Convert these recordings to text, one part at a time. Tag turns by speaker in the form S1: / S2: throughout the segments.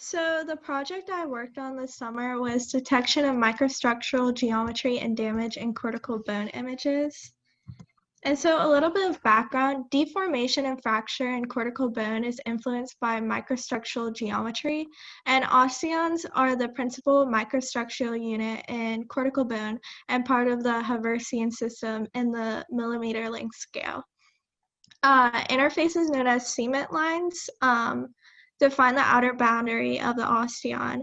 S1: So the project I worked on this summer was detection of microstructural geometry and damage in cortical bone images. And so a little bit of background, deformation and fracture in cortical bone is influenced by microstructural geometry, and osteons are the principal microstructural unit in cortical bone and part of the Haversian system in the millimeter length scale. Interfaces known as cement lines define the outer boundary of the osteon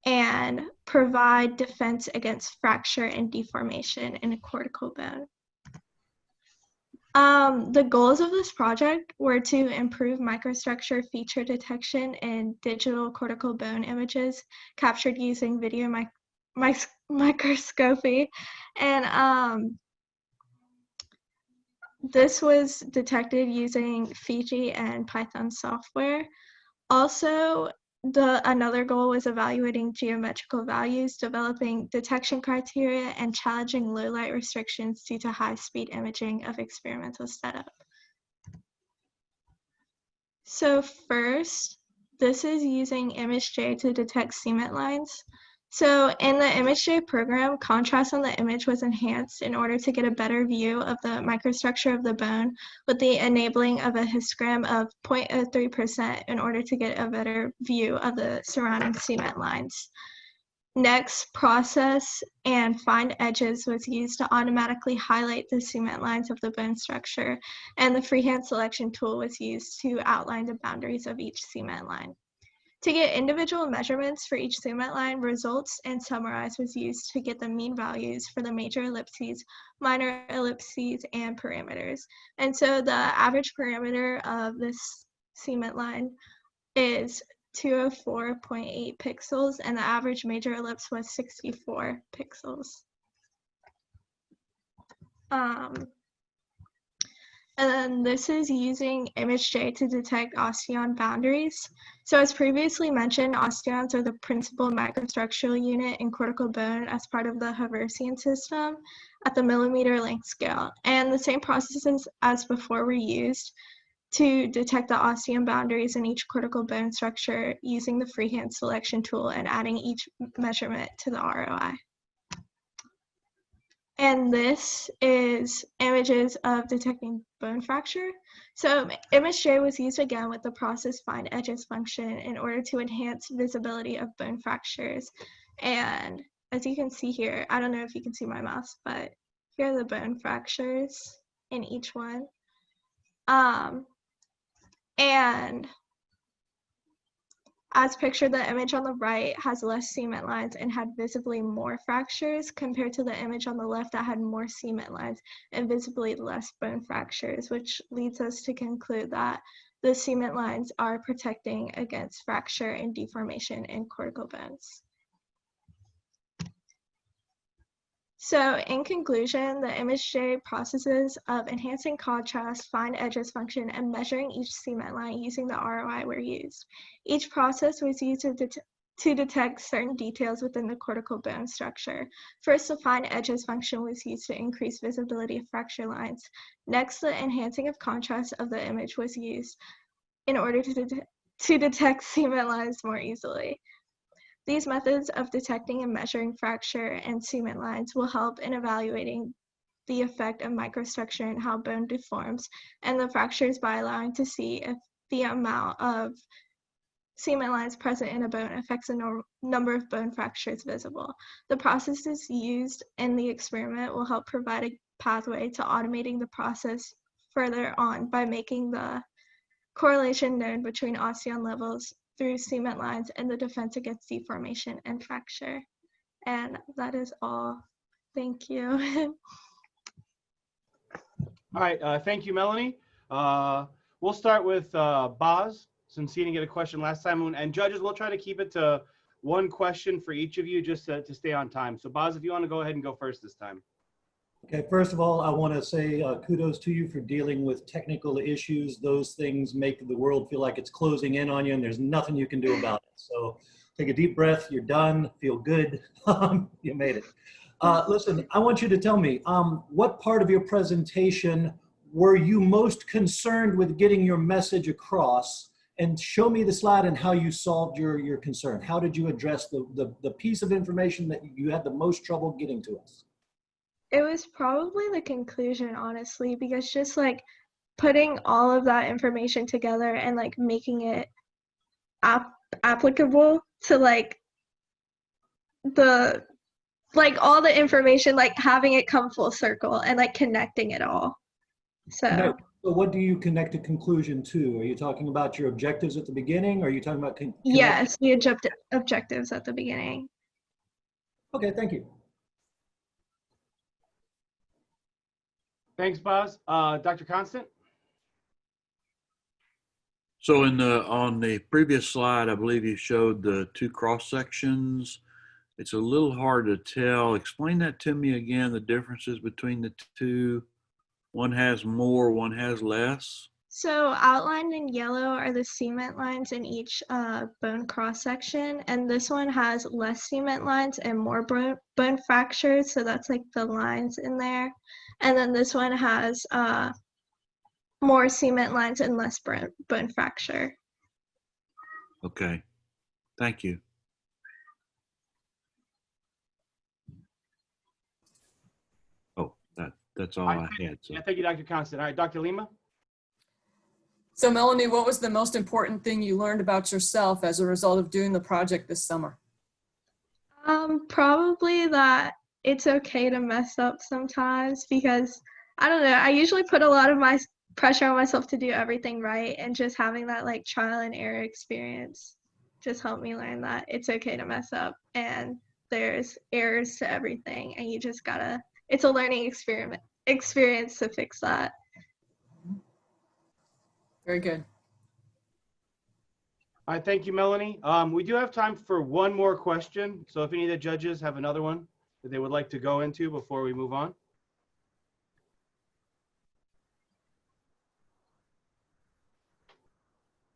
S1: and provide defense against fracture and deformation in a cortical bone. The goals of this project were to improve microstructure feature detection in digital cortical bone images captured using video microscopy, and this was detected using Fiji and Python software. Also, another goal was evaluating geometrical values, developing detection criteria, and challenging low light restrictions due to high-speed imaging of experimental setup. So first, this is using ImageJ to detect cement lines. So in the ImageJ program, contrast on the image was enhanced in order to get a better view of the microstructure of the bone with the enabling of a histogram of 0.03% in order to get a better view of the surrounding cement lines. Next, process and find edges was used to automatically highlight the cement lines of the bone structure, and the freehand selection tool was used to outline the boundaries of each cement line. To get individual measurements for each cement line, results and summarize was used to get the mean values for the major ellipses, minor ellipses, and parameters. And so the average parameter of this cement line is 204.8 pixels, and the average major ellipse was 64 pixels. And then this is using ImageJ to detect osteon boundaries. So as previously mentioned, osteons are the principal microstructural unit in cortical bone as part of the Haversian system at the millimeter length scale. And the same processes as before were used to detect the osteon boundaries in each cortical bone structure using the freehand selection tool and adding each measurement to the ROI. And this is images of detecting bone fracture. So ImageJ was used again with the process find edges function in order to enhance visibility of bone fractures. And as you can see here, I don't know if you can see my mouse, but here are the bone fractures in each one. And as pictured, the image on the right has less cement lines and had visibly more fractures compared to the image on the left that had more cement lines and visibly less bone fractures, which leads us to conclude that the cement lines are protecting against fracture and deformation in cortical bones. So in conclusion, the ImageJ processes of enhancing contrast, find edges function, and measuring each cement line using the ROI were used. Each process was used to detect certain details within the cortical bone structure. First, the find edges function was used to increase visibility of fracture lines. Next, the enhancing of contrast of the image was used in order to detect cement lines more easily. These methods of detecting and measuring fracture and cement lines will help in evaluating the effect of microstructure and how bone deforms and the fractures by allowing to see if the amount of cement lines present in a bone affects the number of bone fractures visible. The processes used in the experiment will help provide a pathway to automating the process further on by making the correlation known between osteon levels through cement lines and the defense against deformation and fracture. And that is all. Thank you.
S2: All right, thank you, Melanie. We'll start with Boz, since he didn't get a question last time. And judges, we'll try to keep it to one question for each of you just to stay on time. So Boz, if you want to go ahead and go first this time.
S3: Okay, first of all, I want to say kudos to you for dealing with technical issues. Those things make the world feel like it's closing in on you and there's nothing you can do about it. So take a deep breath, you're done, feel good, you made it. Listen, I want you to tell me, what part of your presentation were you most concerned with getting your message across? and show me the slide and how you solved your concern. How did you address the piece of information that you had the most trouble getting to us?
S1: It was probably the conclusion, honestly, because just like putting all of that information together and like making it applicable to like the like all the information, like having it come full circle and like connecting it all. So
S3: So what do you connect a conclusion to? Are you talking about your objectives at the beginning? Or are you talking about
S1: yes, the objectives at the beginning.
S3: Okay, thank you.
S2: Thanks, Boz. Dr. Constant?
S4: So on the previous slide, I believe you showed the two cross sections. It's a little hard to tell. Explain that to me again, the differences between the two. One has more, one has less.
S1: So outlined in yellow are the cement lines in each bone cross section, and this one has less cement lines and more bone fractures, so that's like the lines in there. And then this one has more cement lines and less bone fracture.
S4: Okay, thank you. Oh, that's all I had. So.
S2: Yeah, thank you, Dr. Constant. All right, Dr. Lima?
S5: So Melanie, what was the most important thing you learned about yourself as a result of doing the project this summer?
S1: Probably that it's okay to mess up sometimes, because I don't know, I usually put a lot of my pressure on myself to do everything right, and just having that like trial and error experience just helped me learn that it's okay to mess up and there's errors to everything, and you just gotta, it's a learning experience to fix that.
S5: Very good.
S2: All right, thank you, Melanie. We do have time for one more question. So if any of the judges have another one that they would like to go into before we move on.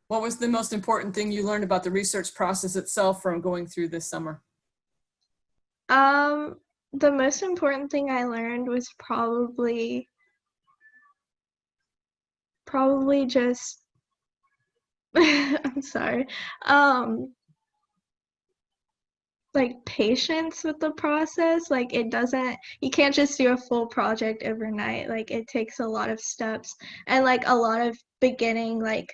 S5: What was the most important thing you learned about the research process itself from going through this summer?
S1: The most important thing I learned was probably just I'm sorry. Like patience with the process. Like you can't just do a full project overnight. Like it takes a lot of steps and like a lot of beginning like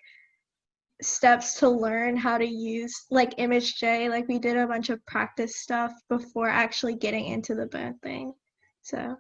S1: steps to learn how to use like ImageJ. Like we did a bunch of practice stuff before actually getting into the bone thing. So